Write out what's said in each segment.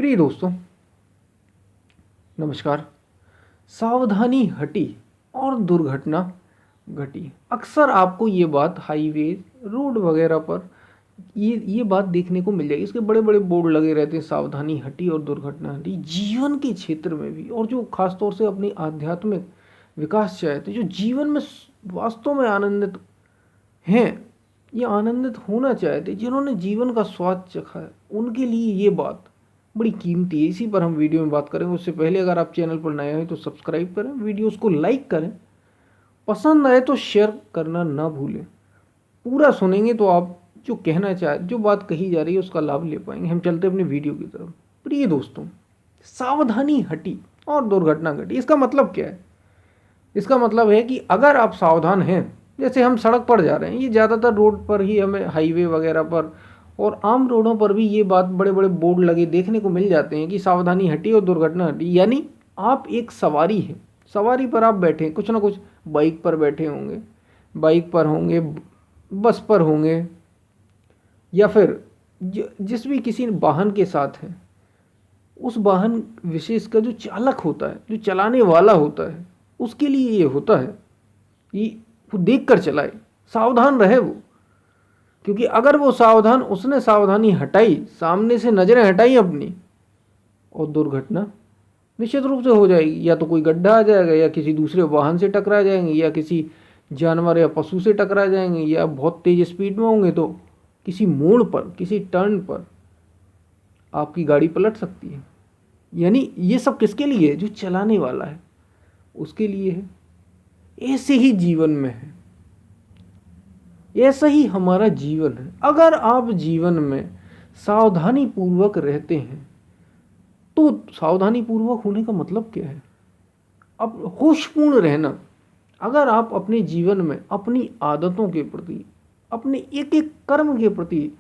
प्रिय दोस्तों, नमस्कार। सावधानी हटी और दुर्घटना घटी। अक्सर आपको ये बात हाईवे, रोड वगैरह पर ये बात देखने को मिल जाएगी। इसके बड़े बड़े बोर्ड लगे रहते हैं, सावधानी हटी और दुर्घटना हटी। जीवन के क्षेत्र में भी, और जो खासतौर से अपनी आध्यात्मिक विकास चाहते, जो जीवन में वास्तव में आनंदित हैं या आनंदित होना चाहते, जिन्होंने जीवन का स्वाद चखा है, उनके लिए ये बात बड़ी कीमती है। इसी पर हम वीडियो में बात करेंगे। उससे पहले अगर आप चैनल पर नए हैं तो सब्सक्राइब करें, वीडियोस को लाइक करें, पसंद आए तो शेयर करना ना भूलें। पूरा सुनेंगे तो आप जो कहना चाहे, जो बात कही जा रही है, उसका लाभ ले पाएंगे। हम चलते अपने वीडियो की तरफ। प्रिय दोस्तों, सावधानी हटी और दुर्घटना घटी। इसका मतलब क्या है? इसका मतलब है कि अगर आप सावधान हैं, जैसे हम सड़क पर जा रहे हैं, ये ज़्यादातर रोड पर ही हमें, हाईवे वगैरह पर और आम रोडों पर भी ये बात बड़े बड़े बोर्ड लगे देखने को मिल जाते हैं कि सावधानी हटी और दुर्घटना हटी। यानी आप एक सवारी है, सवारी पर आप बैठे हैं, कुछ ना कुछ बाइक पर बैठे होंगे, बाइक पर होंगे, बस पर होंगे, या फिर जिस भी किसी वाहन के साथ हैं, उस वाहन विशेष का जो चालक होता है, जो चलाने वाला होता है, उसके लिए ये होता है कि वो देख कर चलाए, सावधान रहे वो। क्योंकि अगर वो सावधान, उसने सावधानी हटाई, सामने से नज़रें हटाई अपनी, और दुर्घटना निश्चित रूप से हो जाएगी। या तो कोई गड्ढा आ जाएगा, या किसी दूसरे वाहन से टकरा जाएंगे, या किसी जानवर या पशु से टकरा जाएंगे, या बहुत तेज स्पीड में होंगे तो किसी मोड़ पर, किसी टर्न पर आपकी गाड़ी पलट सकती है। यानी ये सब किसके लिए है? जो चलाने वाला है उसके लिए है। ऐसे ही जीवन में है, ऐसा ही हमारा जीवन है। अगर आप जीवन में सावधानी पूर्वक रहते हैं तो सावधानी पूर्वक होने का मतलब क्या है? अब होशपूर्ण रहना। अगर आप अपने जीवन में अपनी आदतों के प्रति, अपने एक एक कर्म के प्रति,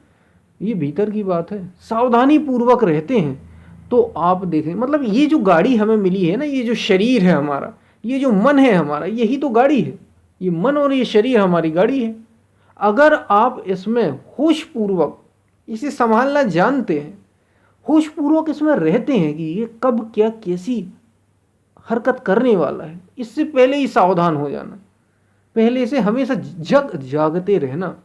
ये भीतर की बात है, सावधानी पूर्वक रहते हैं तो आप देखें, मतलब ये जो गाड़ी हमें मिली है ना, ये जो शरीर है हमारा, ये जो मन है हमारा, यही तो गाड़ी है। ये मन और ये शरीर हमारी गाड़ी है। अगर आप इसमें होशपूर्वक इसे संभालना जानते हैं, होशपूर्वक इसमें रहते हैं कि ये कब क्या कैसी हरकत करने वाला है, इससे पहले ही सावधान हो जाना, पहले से हमेशा जागते रहना।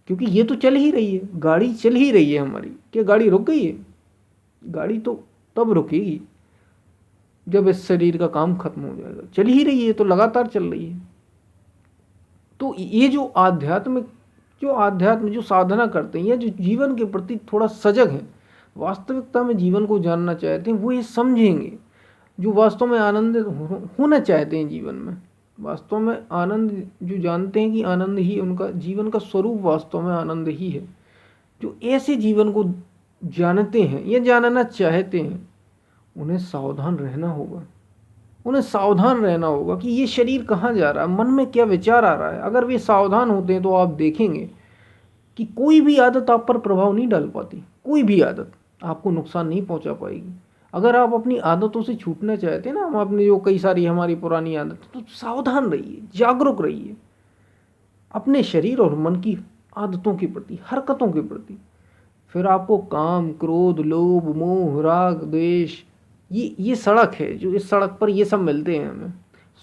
क्योंकि ये तो चल ही रही है, गाड़ी चल ही रही है हमारी। क्या गाड़ी रुक गई है? गाड़ी तो तब रुकेगी जब इस शरीर का काम खत्म हो जाएगा। चल ही रही है तो लगातार चल रही है। तो ये जो आध्यात्म जो साधना करते हैं, या जो जीवन के प्रति थोड़ा सजग हैं, वास्तविकता में जीवन को जानना चाहते हैं, वो ये समझेंगे। जो वास्तव में आनंदित होना चाहते हैं जीवन में, वास्तव में आनंद, जो जानते हैं कि आनंद ही उनका जीवन का स्वरूप, वास्तव में आनंद ही है, जो ऐसे जीवन को जानते हैं या जानना चाहते हैं, उन्हें सावधान रहना होगा। उन्हें सावधान रहना होगा कि ये शरीर कहाँ जा रहा है, मन में क्या विचार आ रहा है। अगर वे सावधान होते हैं तो आप देखेंगे कि कोई भी आदत आप पर प्रभाव नहीं डाल पाती, कोई भी आदत आपको नुकसान नहीं पहुंचा पाएगी। अगर आप अपनी आदतों से छूटना चाहते हैं ना, हम अपनी जो कई सारी हमारी पुरानी आदत, तो सावधान रहिए, जागरूक रहिए अपने शरीर और मन की आदतों के प्रति, हरकतों के प्रति। फिर आपको काम, क्रोध, लोभ, मोह, राग, द्वेष, ये सड़क है, जो इस सड़क पर ये सब मिलते हैं हमें।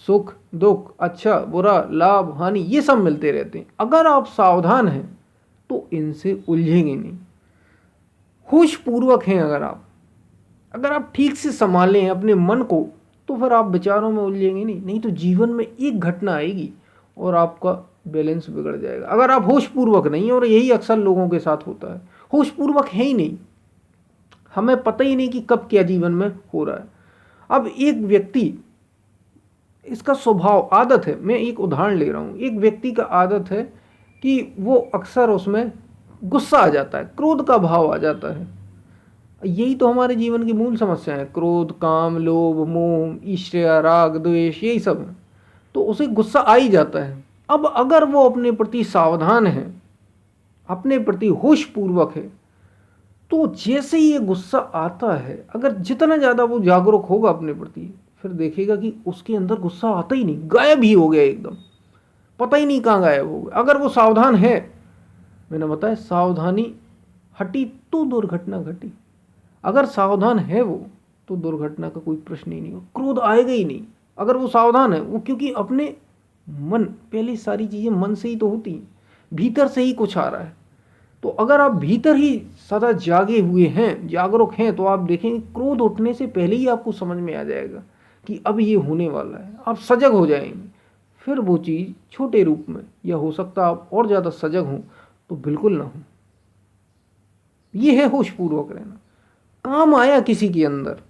सुख, दुख, अच्छा, बुरा, लाभ, हानि, ये सब मिलते रहते हैं। अगर आप सावधान हैं तो इनसे उलझेंगे नहीं। होशपूर्वक हैं अगर आप ठीक से संभालें अपने मन को, तो फिर आप विचारों में उलझेंगे नहीं तो जीवन में एक घटना आएगी और आपका बैलेंस बिगड़ जाएगा। अगर आप होशपूर्वक नहीं, और यही अक्सर लोगों के साथ होता है, होशपूर्वक है ही नहीं, हमें पता ही नहीं कि कब क्या जीवन में हो रहा है। अब एक व्यक्ति, इसका स्वभाव, आदत है, मैं एक उदाहरण ले रहा हूँ। एक व्यक्ति का आदत है कि वो अक्सर उसमें गुस्सा आ जाता है, क्रोध का भाव आ जाता है। यही तो हमारे जीवन की मूल समस्या है, क्रोध, काम, लोभ, मोह, ईर्ष्या, राग, द्वेष, यही सब है। तो उसे गुस्सा आ ही जाता है। अब अगर वो अपने प्रति सावधान है, अपने प्रति होशपूर्वक है, तो जैसे ही ये गुस्सा आता है, अगर जितना ज़्यादा वो जागरूक होगा अपने प्रति, फिर देखेगा कि उसके अंदर गुस्सा आता ही नहीं, गायब ही हो गया एकदम, पता ही नहीं कहाँ गायब हो गया। अगर वो सावधान है, मैंने बताया सावधानी हटी तो दुर्घटना घटी। अगर सावधान है वो तो दुर्घटना का कोई प्रश्न ही नहीं हो, क्रोध आएगा ही नहीं। अगर वो सावधान है, वो क्योंकि अपने मन, पहले सारी चीज़ें मन से ही तो होती हैं, भीतर से ही कुछ आ रहा है। तो अगर आप भीतर ही सदा जागे हुए हैं, जागरूक हैं, तो आप देखेंगे क्रोध उठने से पहले ही आपको समझ में आ जाएगा कि अब ये होने वाला है। आप सजग हो जाएंगे। फिर वो चीज़ छोटे रूप में, या हो सकता आप और ज़्यादा सजग हों तो बिल्कुल ना हो। ये है होशपूर्वक रहना। काम आया किसी के अंदर,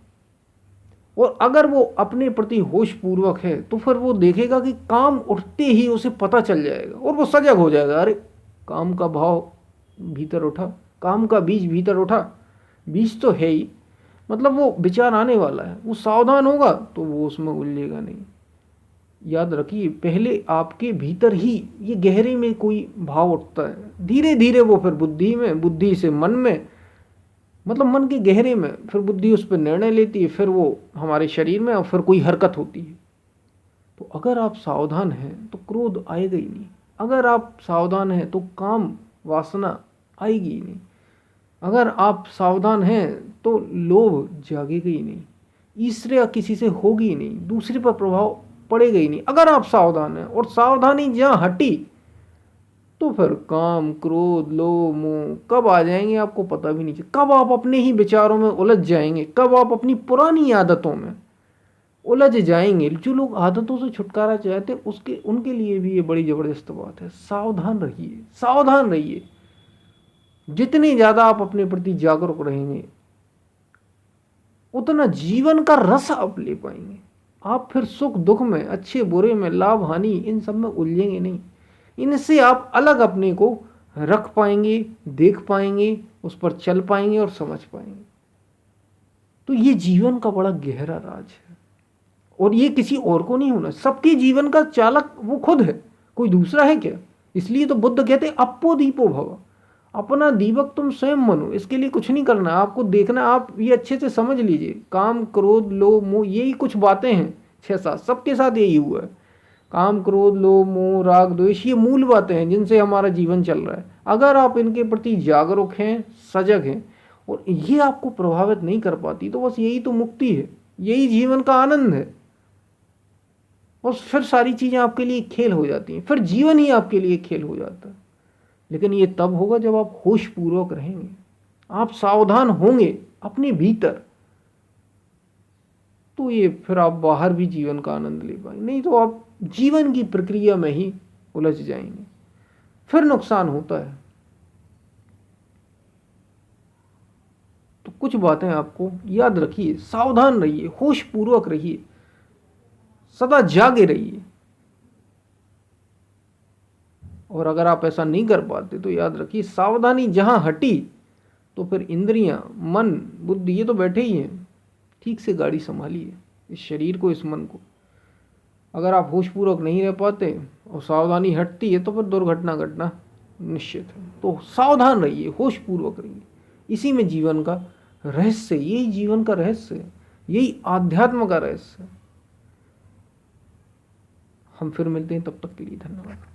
और अगर वो अपने प्रति होशपूर्वक है तो फिर वो देखेगा कि काम उठते ही उसे पता चल जाएगा और वो सजग हो जाएगा। अरे काम का भाव भीतर उठा, काम का बीज भीतर उठा, बीज तो है ही, मतलब वो विचार आने वाला है। वो सावधान होगा तो वो उसमें उलझेगा नहीं। याद रखिए, पहले आपके भीतर ही ये गहरे में कोई भाव उठता है, धीरे धीरे वो फिर बुद्धि में, बुद्धि से मन में, मतलब मन के गहरे में, फिर बुद्धि उस पर निर्णय लेती है, फिर वो हमारे शरीर में, और फिर कोई हरकत होती है। तो अगर आप सावधान हैं तो क्रोध आएगा ही नहीं। अगर आप सावधान हैं तो काम वासना आएगी ही नहीं। अगर आप सावधान हैं तो लोभ जागेगा ही नहीं, ईर्ष्या किसी से होगी ही नहीं, दूसरे पर प्रभाव पड़ेगा ही नहीं। अगर आप सावधान हैं, और सावधानी जहाँ हटी तो फिर काम, क्रोध, लोभ, मोह कब आ जाएंगे आपको पता भी नहीं चलेगा। कब आप अपने ही विचारों में उलझ जाएंगे, कब आप अपनी पुरानी आदतों में उलझ जाएंगे। जो लोग आदतों से छुटकारा चाहते हैं, उसके उनके लिए भी ये बड़ी ज़बरदस्त बात है। सावधान रहिए, सावधान रहिए। जितनी ज़्यादा आप अपने प्रति जागरूक रहेंगे, उतना जीवन का रस आप ले पाएंगे। आप फिर सुख दुख में, अच्छे बुरे में, लाभ हानि, इन सब में उलझेंगे नहीं। इनसे आप अलग अपने को रख पाएंगे, देख पाएंगे, उस पर चल पाएंगे और समझ पाएंगे। तो ये जीवन का बड़ा गहरा राज है, और ये किसी और को नहीं होना। सबके जीवन का चालक वो खुद है, कोई दूसरा है क्या? इसलिए तो बुद्ध कहते अप्पो दीपो भव, अपना दीपक तुम स्वयं बनो। इसके लिए कुछ नहीं करना, आपको देखना। आप ये अच्छे से समझ लीजिए, काम, क्रोध, लोभ, मोह, यही कुछ बातें हैं, 6-7, सबके साथ यही हुआ है। काम, क्रोध, लोभ, मोह, राग, द्वेष, ये मूल बातें हैं जिनसे हमारा जीवन चल रहा है। अगर आप इनके प्रति जागरूक हैं, सजग हैं, और ये आपको प्रभावित नहीं कर पाती, तो बस यही तो मुक्ति है, यही जीवन का आनंद है। और फिर सारी चीज़ें आपके लिए खेल हो जाती हैं, फिर जीवन ही आपके लिए खेल हो जाता है। लेकिन ये तब होगा जब आप होशपूर्वक रहेंगे, आप सावधान होंगे अपने भीतर। तो ये फिर आप बाहर भी जीवन का आनंद ले पाएंगे, नहीं तो आप जीवन की प्रक्रिया में ही उलझ जाएंगे, फिर नुकसान होता है। तो कुछ बातें आपको याद रखिए, सावधान रहिए, होशपूर्वक रहिए, सदा जागे रहिए। और अगर आप ऐसा नहीं कर पाते तो याद रखिए, सावधानी जहां हटी तो फिर इंद्रियां, मन, बुद्धि, ये तो बैठे ही हैं। ठीक से गाड़ी संभालिए, इस शरीर को, इस मन को। अगर आप होशपूर्वक नहीं रह पाते और सावधानी हटती है तो फिर दुर्घटना घटना निश्चित है। तो सावधान रहिए, होशपूर्वक रहिए। इसी में जीवन का रहस्य, यही जीवन का रहस्य है, यही आध्यात्म का रहस्य है। हम फिर मिलते हैं, तब तक के लिए धन्यवाद।